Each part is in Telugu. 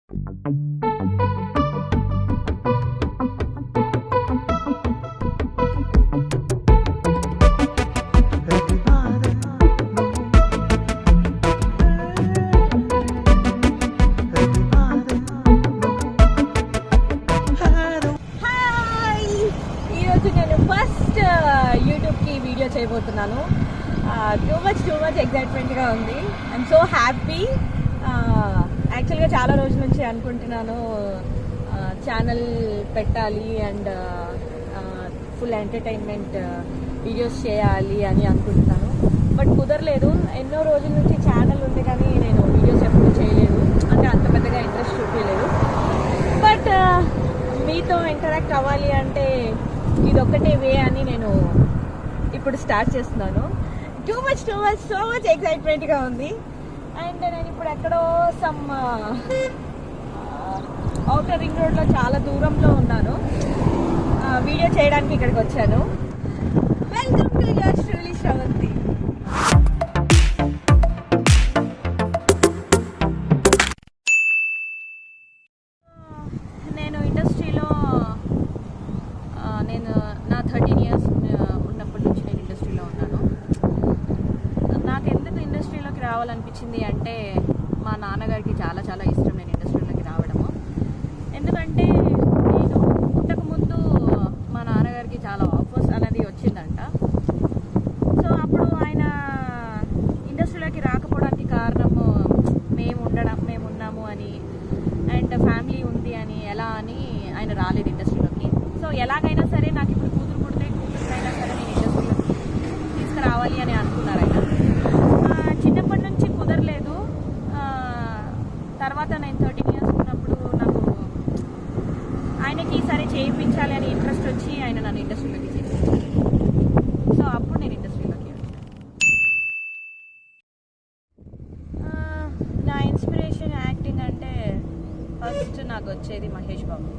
ఫస్ట్ యూట్యూబ్కి వీడియో చేయబోతున్నాను. టూ మచ్ ఎగ్జైట్మెంట్గా ఉంది. I'm so happy. యాక్చువల్గా చాలా రోజుల నుంచి అనుకుంటున్నాను ఛానల్ పెట్టాలి అండ్ ఫుల్ ఎంటర్టైన్మెంట్ వీడియోస్ చేయాలి అని అనుకుంటున్నాను. బట్ కుదరలేదు. ఎన్నో రోజుల నుంచి ఛానల్ ఉంది కానీ నేను వీడియోస్ ఎప్పుడూ చేయలేదు, అంటే అంత పెద్దగా ఇంట్రెస్ట్ చూపించలేదు. బట్ మీతో ఇంటరాక్ట్ అవ్వాలి అంటే ఇదొక్కటే వే అని నేను ఇప్పుడు స్టార్ట్ చేస్తున్నాను. సో మచ్ ఎక్సైట్మెంట్గా ఉంది. అండ్ నేను ఇప్పుడు ఎక్కడో సమ్ ఔటర్ రింగ్ రోడ్లో చాలా దూరంలో ఉన్నాను. వీడియో చేయడానికి ఇక్కడికి వచ్చాను. Welcome to your truly Sravanthi. నేను ఇండస్ట్రీలో నా 13 years ఉన్నప్పటి నుంచి నేను ఇండస్ట్రీలో ఉన్నాను. నాకు ఎందుకు ఇండస్ట్రీలోకి రావాలనిపించింది అంటే మా నాన్నగారికి చాలా చాలా ఇష్టం నేను ఇండస్ట్రీలోకి రావడము. ఎందుకంటే నేను పుట్టకముందు మా నాన్నగారికి చాలా ఆఫర్స్ అనేది వచ్చిందంట. సో అప్పుడు ఆయన ఇండస్ట్రీలోకి రాకపోవడానికి కారణము మేము ఉన్నాము అని అండ్ ఫ్యామిలీ ఉంది అని ఎలా అని ఆయన రాలేదు ఇండస్ట్రీలోకి. సో ఎలాగైనా సరే నాకు ఇప్పుడు కూతురు పుడితే కూతురుకైనా సరే నేను ఇండస్ట్రీలోకి తీసుకురావాలి అని అనుకున్నారు ఆయన. చిన్నప్పటి నుంచి కుదరలేదు. తర్వాత నేను 13 years ఉన్నప్పుడు నాకు ఆయనకి సరే చేయించాలి అని ఇంట్రెస్ట్ వచ్చి ఆయన నన్ను ఇండస్ట్రీలోకి చేయించారు. సో అప్పుడు నేను ఇండస్ట్రీలోకి వచ్చాను. నా ఇన్స్పిరేషన్ యాక్టింగ్ అంటే ఫస్ట్ నాకు వచ్చేది మహేష్ బాబు.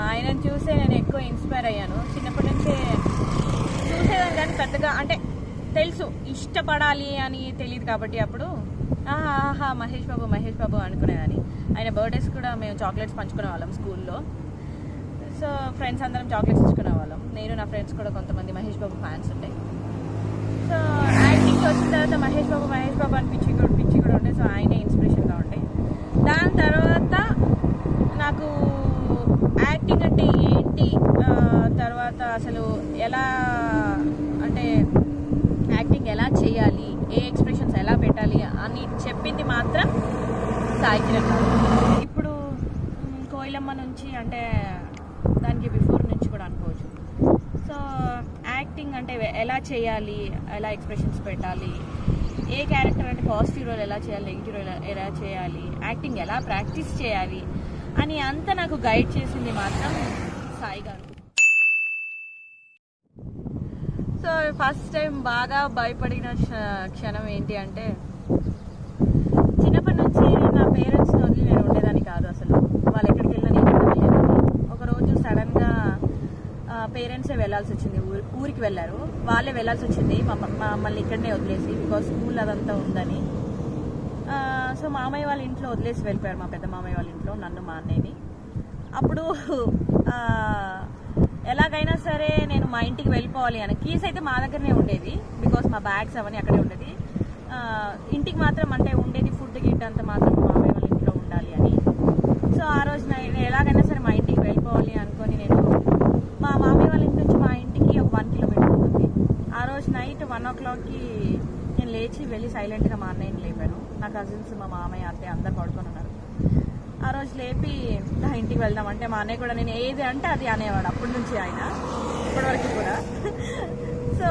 ఆయనను చూసే నేను ఎక్కువ ఇన్స్పైర్ అయ్యాను. చిన్నప్పటి నుంచే చూసేదాన్ని కానీ పెద్దగా అంటే తెలుసు, ఇష్టపడాలి అని తెలియదు కాబట్టి అప్పుడు మహేష్ బాబు అనుకునేదాన్ని. ఆయన బర్త్డేస్ కూడా మేము చాక్లెట్స్ పంచుకునే వాళ్ళం స్కూల్లో. సో ఫ్రెండ్స్ అందరం చాక్లెట్స్ ఇచ్చుకునే వాళ్ళం. నేను నా ఫ్రెండ్స్ కూడా కొంతమంది మహేష్ బాబు ఫ్యాన్స్ ఉంటాయి. సో యాక్టింగ్కి వచ్చిన తర్వాత మహేష్ బాబు అని పిచ్చి కూడా ఉండే. సో ఆయనే ఇన్స్పిరేషన్గా ఉండే. దాని తర్వాత నాకు యాక్టింగ్ అంటే ఏంటి, తర్వాత అసలు ఎలా అంటే యాక్టింగ్ ఎలా చేయాలి, ఏ ఎక్స్ప్రెషన్స్ ఎలా పెట్టాలి అని చెప్పింది మాత్రం సాయి కిరణ్ గారు. ఇప్పుడు కోయిలమ్మ నుంచి అంటే దానికి బిఫోర్ నుంచి కూడా అనుకోవచ్చు. సో యాక్టింగ్ అంటే ఎలా చేయాలి, ఎలా ఎక్స్ప్రెషన్స్ పెట్టాలి, ఏ క్యారెక్టర్ అంటే పాజిటివ్ రోల్ ఎలా చేయాలి, నెగిటివ్ రోల్ ఎలా చేయాలి, యాక్టింగ్ ఎలా ప్రాక్టీస్ చేయాలి అని అంతా నాకు గైడ్ చేసింది మాత్రం సాయి గారు. సో ఫస్ట్ టైం బాగా భయపడిన క్షణం ఏంటి అంటే చిన్నప్పటి నుంచి నా పేరెంట్స్ని వదిలి నేను ఉండేదాన్ని కాదు. అసలు వాళ్ళు ఎక్కడికి వెళ్ళినా నేను వెళ్ళేదాన్ని. ఒకరోజు సడన్గా పేరెంట్సే వెళ్ళాల్సి వచ్చింది. ఊరికి వెళ్ళారు, వాళ్ళే వెళ్ళాల్సి వచ్చింది మమ్మల్ని ఇక్కడనే వదిలేసి, బికాజ్ స్కూల్ అదంతా ఉందని. సో మామయ్య వాళ్ళ ఇంట్లో వదిలేసి వెళ్ళిపోయారు, మా పెద్ద మామయ్య వాళ్ళ ఇంట్లో నన్ను మా అన్నయ్యని. అప్పుడు ఎలాగైనా సరే నేను మా ఇంటికి వెళ్ళిపోవాలి అని. కీస్ అయితే మా దగ్గరనే ఉండేది, బికాస్ మా బ్యాగ్స్ అవన్నీ అక్కడే ఉండేది. ఇంటికి మాత్రం అంటే ఉండేది ఫుడ్ గిట్ అంతా మాత్రం మామయ్య వాళ్ళ ఇంట్లో ఉండాలి అని. సో ఆ రోజు నేను ఎలాగైనా సరే మా ఇంటికి వెళ్ళిపోవాలి అనుకొని నేను మా మామయ్య వాళ్ళ ఇంటి నుంచి మా ఇంటికి ఒక 1 kilometer ఉంటుంది. ఆ రోజు నైట్ 1 o'clockకి నేను లేచి వెళ్ళి సైలెంట్గా మా అన్నయ్యని లేపాను. నా కజిన్స్, మా మామయ్య, అత్తయ్య అందరు పడుకొని ఉన్నారు. ఆ రోజు లేపి నా ఇంటికి వెళ్దాం అంటే మా అన్నయ్య కూడా నేను ఏది అంటే అది అనేవాడు అప్పటి నుంచి, ఆయన ఇప్పటివరకు కూడా. సో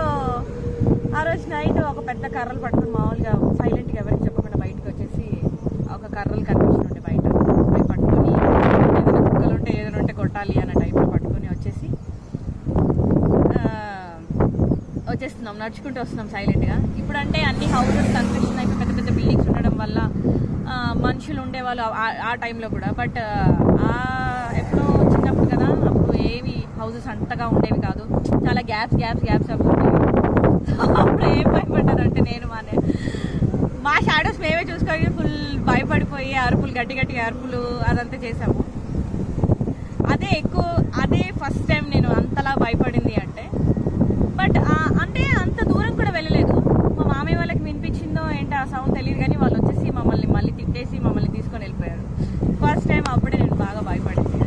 ఆ రోజు నైట్ ఒక పెద్ద కర్రలు పట్టుకుని మామూలుగా సైలెంట్గా ఎవరికి చెప్పకుండా బయటకు వచ్చేసి ఒక కర్రలు కనిపించి ఉండే బయట అవి పట్టుకొని ఏదైనా కుక్కలు ఉంటే ఏదైనా ఉంటే కొట్టాలి అన్న టైప్లో పట్టుకొని వచ్చేస్తున్నాం, నడుచుకుంటూ వస్తున్నాం సైలెంట్గా. ఇప్పుడంటే అన్ని హౌసెస్ కన్స్ట్రక్షన్ అయిపోయి పెద్ద పెద్ద బిల్డింగ్స్ ఉండడం వల్ల మనుషులు ఉండేవాళ్ళు ఆ టైంలో కూడా. బట్ ఎప్పుడో చిన్నప్పుడు కదా, అప్పుడు ఏవి హౌసెస్ అంతగా ఉండేవి కాదు, చాలా గ్యాప్స్ అవి ఉండేవి. అప్పుడు ఏం భయపడ్డారంటే నేను మా షాడోస్ మేమే చూసుకొని ఫుల్ భయపడిపోయి అరుపులు, గట్టి గట్టి అరుపులు అదంతా చేసాము. అదే ఫస్ట్ టైం నేను అంతలా భయపడింది అంటే. బట్ అంటే అంత దూరం కూడా వెళ్ళలేదు. మా మామయ్య వాళ్ళకి వినిపించిందో ఏంటో ఆ సౌండ్ తెలియదు, కానీ వాళ్ళు వచ్చేసి మమ్మల్ని మళ్ళీ తిట్టేసి మమ్మల్ని తీసుకొని వెళ్ళిపోయారు. ఫస్ట్ టైం అప్పుడే నేను బాగా భయపడింది.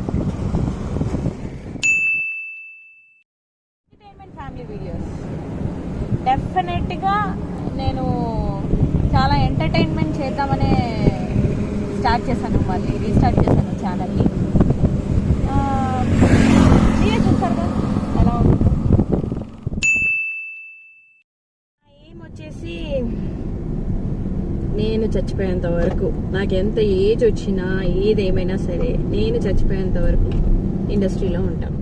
ఎంటర్టైన్మెంట్ ఫ్యామిలీ వీడియోస్ డెఫినెట్గా నేను చాలా ఎంటర్టైన్మెంట్ చేద్దామనే స్టార్ట్ చేశాను, మళ్ళీ రీస్టార్ట్ చేశాను ఛానల్ని. మీరే చూస్తారు కదా ఎలా ఉంటుంది. ఏం వచ్చేసి నేను చచ్చిపోయేంత వరకు, నాకు ఎంత ఏజ్ వచ్చినా ఏదేమైనా సరే నేను చచ్చిపోయేంత వరకు ఇండస్ట్రీలో ఉంటాను.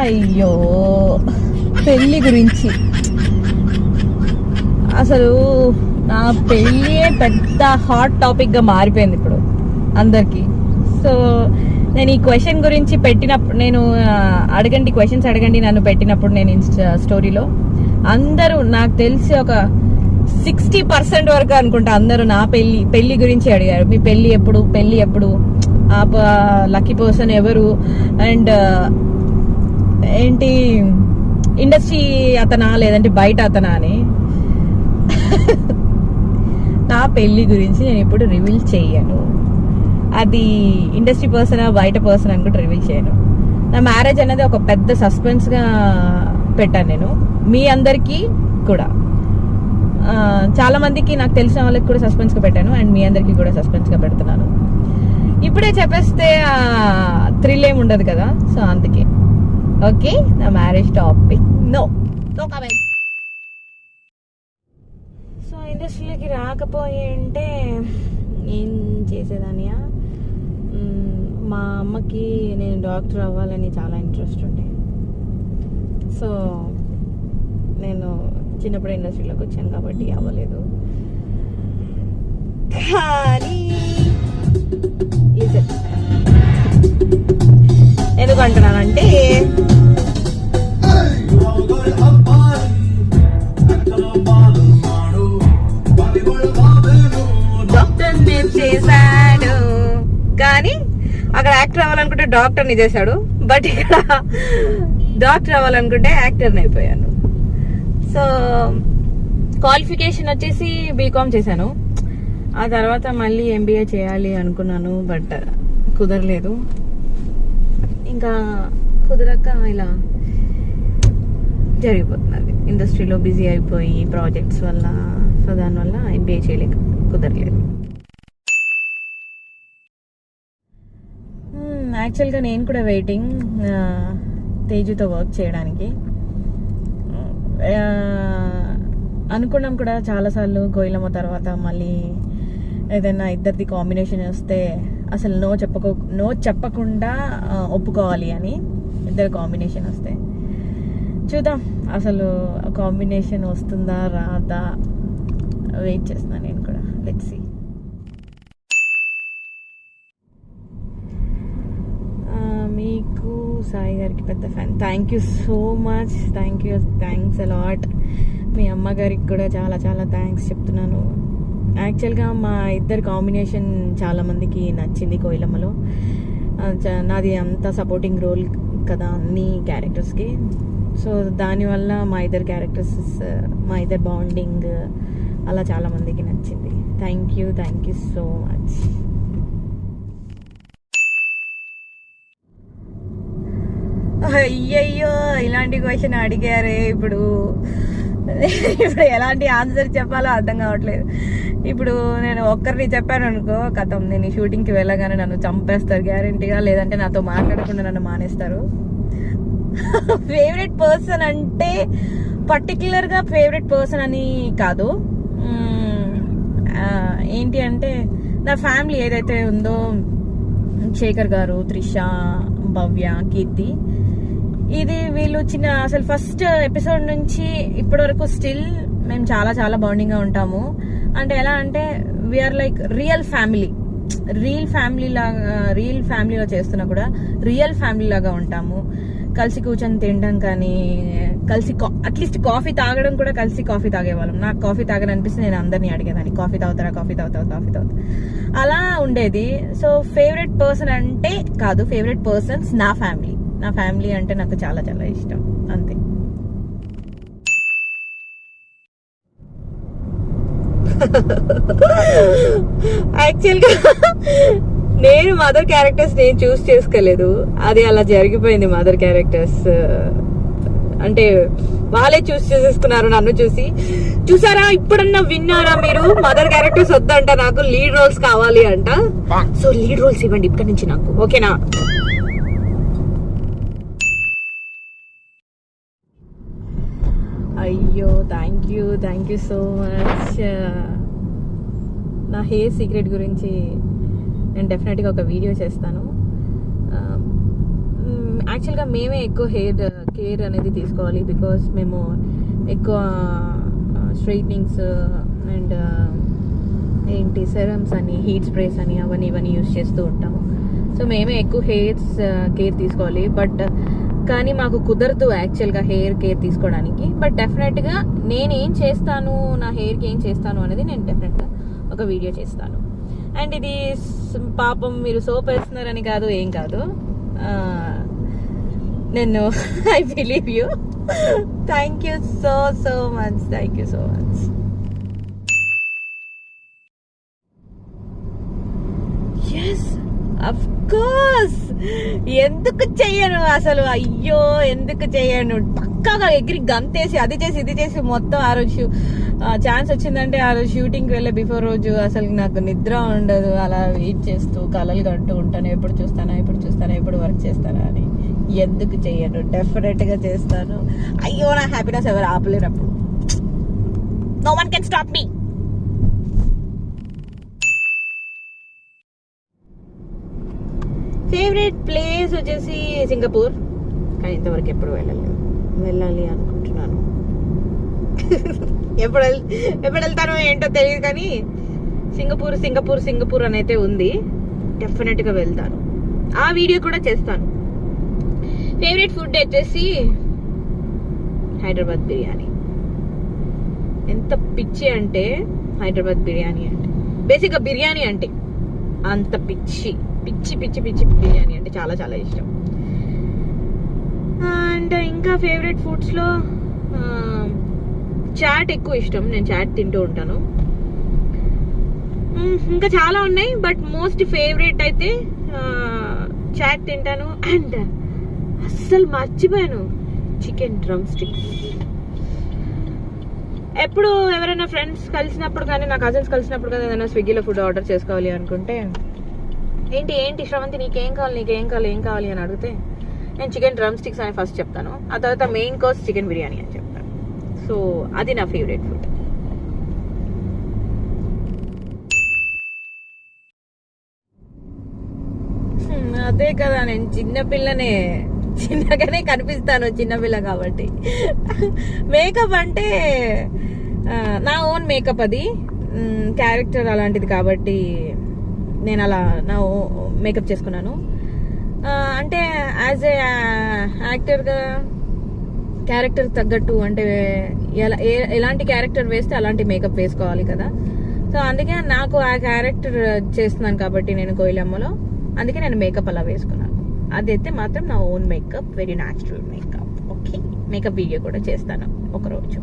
అయ్యో పెళ్ళి గురించి అసలు నా పెళ్ళి పెద్ద హాట్ టాపిక్గా మారిపోయింది ఇప్పుడు అందరికీ. సో నేను ఈ క్వశ్చన్ గురించి పెట్టినప్పుడు, నేను క్వశ్చన్స్ అడగండి నన్ను పెట్టినప్పుడు నేను స్టోరీలో అందరూ నాకు తెలిసి ఒక 60% వరకు అనుకుంటా అందరూ నా పెళ్లి గురించి అడిగారు. మీ పెళ్లి ఎప్పుడు, లక్కీ పర్సన్ ఎవరు, అండ్ ఏంటి ఇండస్ట్రీ అతనా లేదంటే బయట అతనా అని. నా పెళ్లి గురించి నేను ఇప్పుడు రివీల్ చేయను. అది ఇండస్ట్రీ పర్సనా బయట పర్సన్ అని కూడా రివీల్ చేయను. నా మ్యారేజ్ అనేది ఒక పెద్ద సస్పెన్స్ గా పెట్టాను నేను, మీ అందరికీ కూడా. చాలా మందికి నాకు తెలిసిన వాళ్ళకి కూడా సస్పెన్స్ గా పెట్టాను, అండ్ మీ అందరికీ కూడా సస్పెన్స్ గా పెడుతున్నాను. ఇప్పుడే చెప్పేస్తే థ్రిల్ ఏమి ఉండదు కదా, సో అందుకే. ఓకే, నా marriage topic no comments. So ఇండస్ట్రీలోకి రాకపోయి అంటే ఏం చేసేదానియా, మా అమ్మకి నేను డాక్టర్ అవ్వాలని చాలా ఇంట్రెస్ట్ ఉండే. సో నేను చిన్నప్పుడు ఇండస్ట్రీలోకి వచ్చాను కాబట్టి అవ్వలేదు. కానీ ఎందుకంటున్నానంటే డాక్టర్ నేను చేశాడు, కానీ అక్కడ యాక్టర్ అవ్వాలనుకుంటే డాక్టర్ని చేశాడు. బట్ ఇక్కడ డాక్టర్ అవ్వాలనుకుంటే యాక్టర్ని అయిపోయాను. సో క్వాలిఫికేషన్ వచ్చేసి బీకామ్ చేశాను. ఆ తర్వాత మళ్ళీ ఎంబీఏ చేయాలి అనుకున్నాను, బట్ కుదరలేదు. ఇంకా కుదరక ఇలా జరిగిపోతున్నది. ఇండస్ట్రీలో బిజీ అయిపోయి ప్రాజెక్ట్స్ వల్ల, సో దానివల్ల ఎంబీఏ చేయలేక కుదరలేదు. యాక్చువల్గా నేను కూడా వెయిటింగ్ తేజుతో వర్క్ చేయడానికి. అనుకున్నాం కూడా చాలాసార్లు, గోయిలమ్మ తర్వాత మళ్ళీ ఏదైనా ఇద్దరిది కాంబినేషన్ వస్తే అసలు నో చెప్పకుండా ఒప్పుకోవాలి అని. ఇద్దరు కాంబినేషన్ వస్తే చూద్దాం అసలు కాంబినేషన్ వస్తుందా రాదా, వెయిట్ చేస్తున్నాను నేను కూడా. Let's see. మీకు సాయి గారికి పెద్ద fan. Thank you so much, thanks a lot. మీ అమ్మగారికి కూడా చాలా చాలా థ్యాంక్స్ చెప్తున్నాను. యాక్చువల్గా మా ఇద్దరు కాంబినేషన్ చాలా మందికి నచ్చింది కోయిలమ్మలో. నాది అంత సపోర్టింగ్ రోల్ కదా అన్ని క్యారెక్టర్స్కి. సో దానివల్ల మా ఇద్దరు క్యారెక్టర్స్, మా ఇద్దరు బాండింగ్ అలా చాలా మందికి నచ్చింది. Thank you so much. అయ్యయ్యో ఇలాంటి క్వశ్చన్ అడిగారే. ఇప్పుడు ఎలాంటి ఆన్సర్ చెప్పాలో అర్థం కావట్లేదు. ఇప్పుడు నేను ఒక్కరిని చెప్పాను అనుకో, కథం, నేను షూటింగ్కి వెళ్ళగానే నన్ను చంపేస్తారు గ్యారెంటీగా, లేదంటే నాతో మాట్లాడకుండా నన్ను మానేస్తారు. ఫేవరెట్ పర్సన్ అంటే పర్టికులర్గా ఫేవరెట్ పర్సన్ అని కాదు. ఏంటి అంటే నా ఫ్యామిలీ ఏదైతే ఉందో, శేఖర్ గారు, త్రిష, భవ్య, కీర్తి, ఇది వీళ్ళు అసలు ఫస్ట్ ఎపిసోడ్ నుంచి ఇప్పటి వరకు స్టిల్ మేము చాలా చాలా బాండింగ్గా ఉంటాము. అంటే ఎలా అంటే వీఆర్ లైక్ రియల్ ఫ్యామిలీ లాగా, రియల్ ఫ్యామిలీలో చేస్తున్నా కూడా రియల్ ఫ్యామిలీ లాగా ఉంటాము. కలిసి కూర్చొని తినడం కానీ, కలిసి అట్లీస్ట్ కాఫీ తాగడం కూడా కలిసి కాఫీ తాగేవాళ్ళం. నాకు కాఫీ తాగనిపిస్తే నేను అందరినీ అడిగేదాన్ని, కాఫీ తాగుతారా, కాఫీ తాగుతారా, అలా ఉండేది. సో ఫేవరెట్ పర్సన్ అంటే కాదు, ఫేవరెట్ పర్సన్స్ నా ఫ్యామిలీ అంటే నాకు చాలా చాలా ఇష్టం, అంతే. యాక్చువల్గా నేను మదర్ క్యారెక్టర్స్ నేను చూస్ చేసుకోలేదు, అది అలా జరిగిపోయింది. మదర్ క్యారెక్టర్స్ అంటే వాళ్ళే చూస్ చేసేసుకున్నారు నన్ను చూసి. చూసారా, ఇప్పుడన్నా విన్నారా మీరు? మదర్ క్యారెక్టర్స్ వద్దంట, నాకు లీడ్ రోల్స్ కావాలి అంట. సో లీడ్ రోల్స్ ఇవ్వండి ఇక్కడి నుంచి నాకు, ఓకేనా? అయ్యో థ్యాంక్ యూ సో మచ్. నా హెయిర్ సీక్రెట్ గురించి నేను డెఫినెట్గా ఒక వీడియో చేస్తాను. యాక్చువల్గా మేమే ఎక్కువ హెయిర్ కేర్ అనేది తీసుకోవాలి, బికాస్ మేము ఎక్కువ స్ట్రైట్నింగ్స్ అండ్ ఏంటి సెరమ్స్ అని, హీట్ స్ప్రేస్ అని, అవన్నీ యూజ్ చేస్తూ ఉంటాము. సో మేమే ఎక్కువ హెయిర్స్ కేర్ తీసుకోవాలి. బట్ కానీ మాకు కుదరదు యాక్చువల్గా హెయిర్ కేర్ తీసుకోవడానికి. బట్ డెఫినెట్గా నేను ఏం చేస్తాను, నా హెయిర్కి ఏం చేస్తాను అనేది నేను డెఫినెట్గా ఒక వీడియో చేస్తాను. అండ్ ఇది పాపం మీరు సోప్ వేస్తున్నారని కాదు, ఏం కాదు, నేను I believe you. Thank you so much, thank you so much. Yes of course, ఎందుకు చెయ్యను అసలు, అయ్యో ఎందుకు చెయ్యను. పక్కాగా ఎగిరి గంతేసి అది చేసి ఇది చేసి మొత్తం ఆ రోజు ఛాన్స్ వచ్చిందంటే ఆ రోజు షూటింగ్కి వెళ్ళే బిఫోర్ రోజు అసలు నాకు నిద్ర ఉండదు. అలా వెయిట్ చేస్తూ కలలు కంటూ ఉంటాను, ఎప్పుడు చూస్తానా, ఎప్పుడు వర్క్ చేస్తానా అని. ఎందుకు చెయ్యను, డెఫినెట్గా చేస్తాను. అయ్యో నా హ్యాపీనెస్ ఎవరు ఆపలేనప్పుడు. No one can stop me. Favourite place వచ్చేసి సింగపూర్, కానీ ఇంతవరకు ఎప్పుడు వెళ్ళాలి అనుకుంటున్నాను. ఎప్పుడు వెళ్తానో ఏంటో తెలియదు, కానీ సింగపూర్ అని అయితే ఉంది. డెఫినెట్గా వెళ్తాను, ఆ వీడియో కూడా చేస్తాను. ఫేవరెట్ ఫుడ్ వచ్చేసి హైదరాబాద్ బిర్యానీ. ఎంత పిచ్చి అంటే హైదరాబాద్ బిర్యానీ అంటే, బేసిక్గా బిర్యానీ అంటే అంత పిచ్చి బిర్యానీ అంటే చాలా చాలా ఇష్టం. అండ్ ఇంకా ఫేవరెట్ ఫుడ్స్లో చాట్ ఎక్కువ ఇష్టం, నేను చాట్ తింటూ ఉంటాను. ఇంకా చాలా ఉన్నాయి, బట్ మోస్ట్ ఫేవరెట్ అయితే చాట్ తింటాను. అండ్ అస్సలు మర్చిపోయాను, చికెన్ డ్రమ్ స్టిక్స్. ఎప్పుడు ఎవరైనా ఫ్రెండ్స్ కలిసినప్పుడు కానీ, నా కజిన్స్ కలిసినప్పుడు కానీ ఏదైనా స్విగ్గీలో ఫుడ్ ఆర్డర్ చేసుకోవాలి అనుకుంటే, ఏంటి శ్రవంతి నీకేం కావాలి అని అడిగితే నేను చికెన్ డ్రమ్ స్టిక్స్ అని ఫస్ట్ చెప్తాను. ఆ తర్వాత మెయిన్ కోర్స్ చికెన్ బిర్యానీ అని చెప్తాను. సో అది నా ఫేవరెట్ ఫుడ్. అదే కదా, నేను చిన్నగానే కనిపిస్తాను, చిన్నపిల్ల కాబట్టి. మేకప్ అంటే నా ఓన్ మేకప్, అది క్యారెక్టర్ అలాంటిది కాబట్టి నేను అలా నా మేకప్ చేసుకున్నాను. అంటే యాజ్ ఏ యాక్టర్గా క్యారెక్టర్ తగ్గట్టు, అంటే ఎలాంటి క్యారెక్టర్ వేస్తే అలాంటి మేకప్ వేసుకోవాలి కదా. సో అందుకే నాకు ఆ క్యారెక్టర్ చేస్తున్నాను కాబట్టి నేను కోయిలమ్మలో, అందుకే నేను మేకప్ అలా వేసుకున్నాను. అదైతే మాత్రం నా own makeup, very natural makeup. Okay, makeup video కూడా చేస్తాను ఒకరోజు.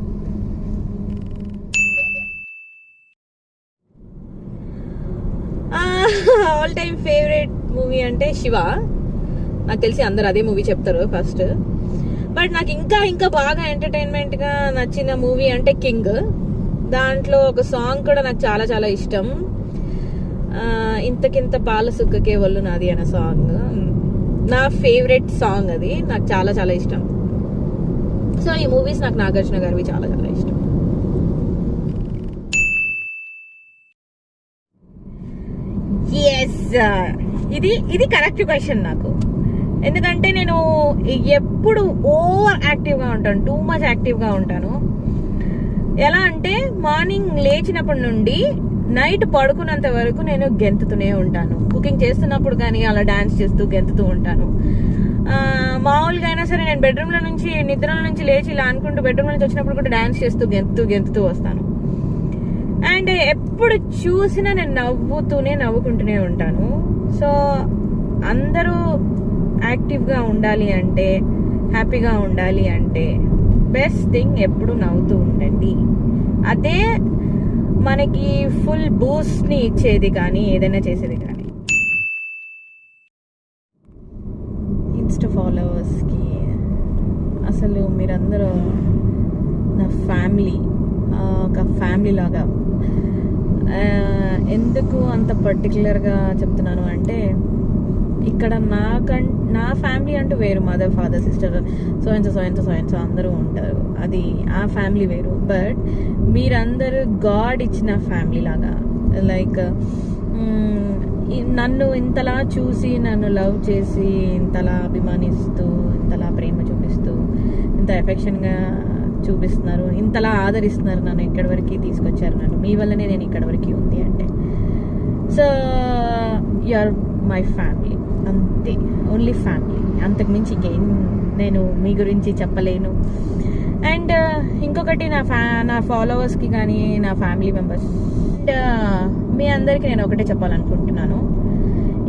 ఆల్ టైమ్ ఫేవరెట్ మూవీ అంటే శివ. నాకు తెలిసి అందరు అదే మూవీ చెప్తారు ఫస్ట్. బట్ నాకు ఇంకా బాగా ఎంటర్టైన్మెంట్ గా నచ్చిన మూవీ అంటే కింగ్. దాంట్లో ఒక సాంగ్ కూడా నాకు చాలా చాలా ఇష్టం, ఇంతకింత పాల సుక్కకే ఒళ్ళు నాది అనే సాంగ్. నా ఫేవరెట్ సాంగ్ అది, నాకు చాలా చాలా ఇష్టం. సో ఈ మూవీస్ నాకు నాగార్జున గారివి చాలా చాలా ఇష్టం. ఎస్, ఇది కరెక్ట్ క్వశ్చన్ నాకు. ఎందుకంటే నేను ఎప్పుడు ఓవర్ యాక్టివ్గా ఉంటాను, టూ మచ్ యాక్టివ్గా ఉంటాను. ఎలా అంటే మార్నింగ్ లేచినప్పటి నుండి నైట్ పడుకున్నంత వరకు నేను గెంతుతూనే ఉంటాను. కుకింగ్ చేస్తున్నప్పుడు కానీ అలా డాన్స్ చేస్తూ గెంతుతూ ఉంటాను. మామూలుగా అయినా సరే నేను బెడ్రూమ్లో నుంచి నిద్రలో నుంచి లేచి ఇలా అనుకుంటూ బెడ్రూమ్ నుంచి వచ్చినప్పుడు కూడా డాన్స్ చేస్తూ గెంతుతూ వస్తాను. అండ్ ఎప్పుడు చూసినా నేను నవ్వుకుంటూనే ఉంటాను. సో అందరూ యాక్టివ్గా ఉండాలి అంటే, హ్యాపీగా ఉండాలి అంటే బెస్ట్ థింగ్ ఎప్పుడు నవ్వుతూ ఉండండి. అదే మనకి ఫుల్ బూస్ట్ని ఇచ్చేది కానీ ఏదైనా చేసేది కానీ. ఇన్స్టా ఫాలోవర్స్కి అసలు మీరందరూ నా ఫ్యామిలీ, ఒక ఫ్యామిలీ లాగా. ఎందుకు అంత పర్టికులర్గా చెప్తున్నాను అంటే, ఇక్కడ నా ఫ్యామిలీ అంటూ వేరు, mother father sister so and so అందరూ ఉంటారు, అది ఆ ఫ్యామిలీ వేరు. బట్ మీరందరూ గాడ్ ఇచ్చిన ఫ్యామిలీ లాగా. లైక్ నన్ను ఇంతలా చూసి, నన్ను లవ్ చేసి, ఇంతలా అభిమానిస్తూ, ఇంతలా ప్రేమ చూపిస్తూ, ఇంత ఎఫెక్షన్గా చూపిస్తున్నారు, ఇంతలా ఆదరిస్తున్నారు, నన్ను ఇక్కడి వరకు తీసుకొచ్చారు. నన్ను మీ వల్లనే నేను ఇక్కడి వరకు ఉంది అంటే, so you are my family, అంతే, ఓన్లీ ఫ్యామిలీ. అంతకుమించి ఇంకేం నేను మీ గురించి చెప్పలేను. అండ్ ఇంకొకటి నా ఫాలోవర్స్కి కానీ నా ఫ్యామిలీ మెంబర్స్ అండ్ మీ అందరికీ నేను ఒకటే చెప్పాలనుకుంటున్నాను.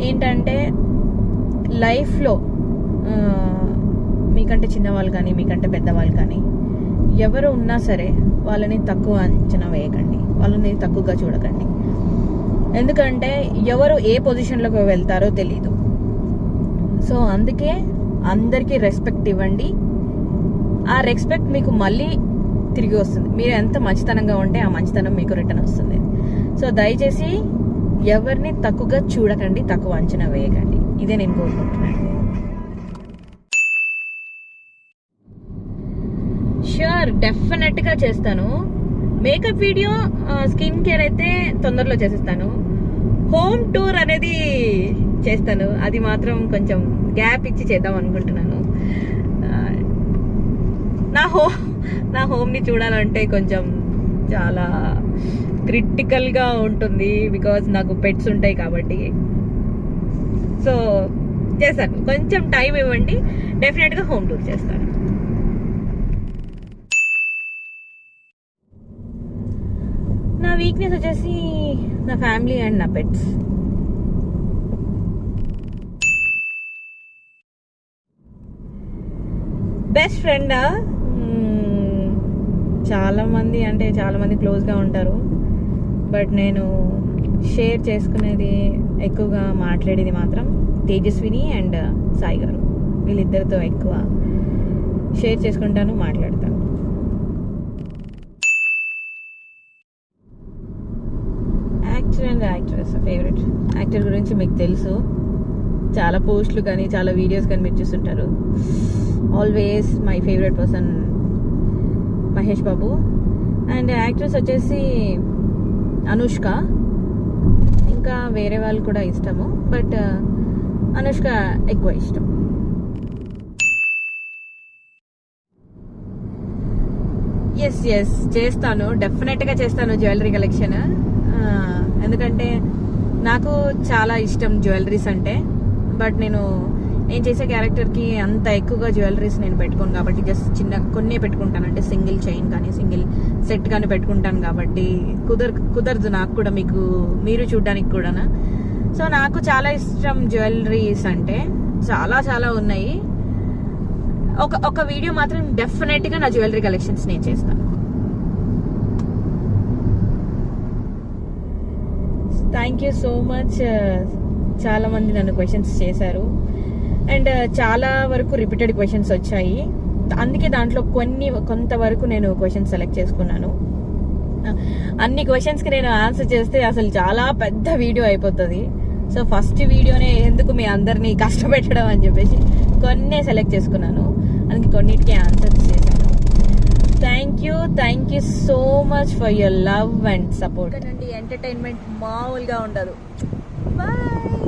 ఏంటంటే లైఫ్లో మీకంటే చిన్నవాళ్ళు కానీ మీకంటే పెద్దవాళ్ళు కానీ ఎవరు ఉన్నా సరే వాళ్ళని తక్కువ అంచనా వేయకండి, వాళ్ళని తక్కువగా చూడకండి. ఎందుకంటే ఎవరు ఏ పొజిషన్లోకి వెళ్తారో తెలీదు. సో అందుకే అందరికీ రెస్పెక్ట్ ఇవ్వండి. ఆ రెస్పెక్ట్ మీకు మళ్ళీ తిరిగి వస్తుంది. మీరు ఎంత మంచితనంగా ఉంటే ఆ మంచితనం మీకు రిటర్న్ వస్తుంది. సో దయచేసి ఎవరిని తక్కువగా చూడకండి, తక్కువ అంచనా వేయకండి. ఇదే నేను కోరుకుంటున్నాను. ష్యూర్, డెఫినెట్గా చేస్తాను. మేకప్ వీడియో, స్కిన్ కేర్ అయితే తొందరలో చేసేస్తాను. హోమ్ టూర్ అనేది చేస్తాను, అది మాత్రం కొంచెం గ్యాప్ ఇచ్చి చేద్దాం అనుకుంటున్నాను. నా హోమ్ని చూడాలంటే కొంచెం చాలా క్రిటికల్గా ఉంటుంది, బికాజ్ నాకు పెట్స్ ఉంటాయి కాబట్టి. సో చేస్తాను, కొంచెం టైం ఇవ్వండి, డెఫినెట్గా హోమ్ టూర్ చేస్తాను. నా వీక్నెస్ వచ్చేసి నా ఫ్యామిలీ అండ్ నా పెట్స్. బెస్ట్ ఫ్రెండా? చాలా మంది క్లోజ్గా ఉంటారు. బట్ నేను షేర్ చేసుకునేది, ఎక్కువగా మాట్లాడేది మాత్రం తేజస్విని అండ్ సాయి గారు. వీళ్ళిద్దరితో ఎక్కువ షేర్ చేసుకుంటాను, మాట్లాడతాను. Actor and actress favourite. Actor గురించి మీకు తెలుసు, చాలా పోస్టులు కానీ చాలా వీడియోస్ కానీ మీరు చూస్తుంటారు. Always my favourite person Mahesh Babu. And actress వచ్చేసి అనుష్క. ఇంకా వేరే వాళ్ళు కూడా ఇష్టము, బట్ అనుష్క ఎక్కువ ఇష్టం. ఎస్ చేస్తాను, డెఫినెట్గా చేస్తాను జ్యువెలరీ కలెక్షన్. ఎందుకంటే నాకు చాలా ఇష్టం జ్యువెలరీస్ అంటే. బట్ నేను చేసే క్యారెక్టర్కి అంత ఎక్కువగా జ్యువెలరీస్ నేను పెట్టుకోను కాబట్టి జస్ట్ చిన్న కొన్ని పెట్టుకుంటాను. అంటే సింగిల్ చైన్ కానీ సింగిల్ సెట్ కానీ పెట్టుకుంటాను కాబట్టి కుదరదు నాకు కూడా, మీరు చూడడానికి కూడా. సో నాకు చాలా ఇష్టం జ్యువెలరీస్ అంటే, చాలా ఉన్నాయి. ఒక వీడియో మాత్రం డెఫినెట్గా నా జ్యువెలరీ కలెక్షన్స్ నేను చేస్తాను. Thank you so much. చాలా మంది నన్ను క్వశ్చన్స్ చేశారు అండ్ చాలా వరకు రిపీటెడ్ క్వశ్చన్స్ వచ్చాయి. అందుకే దాంట్లో కొంతవరకు నేను క్వశ్చన్స్ సెలెక్ట్ చేసుకున్నాను. అన్ని క్వశ్చన్స్కి నేను ఆన్సర్ చేస్తే అసలు చాలా పెద్ద వీడియో అయిపోతుంది. సో ఫస్ట్ వీడియోనే ఎందుకు మీ అందరినీ కష్టపెట్టడం అని చెప్పేసి కొన్నే సెలెక్ట్ చేసుకున్నాను. అందుకే కొన్నిటికి ఆన్సర్స్ చేశాను. Thank you so much for your love and support. Entertainment మామూలుగా ఉండదు. బాయ్.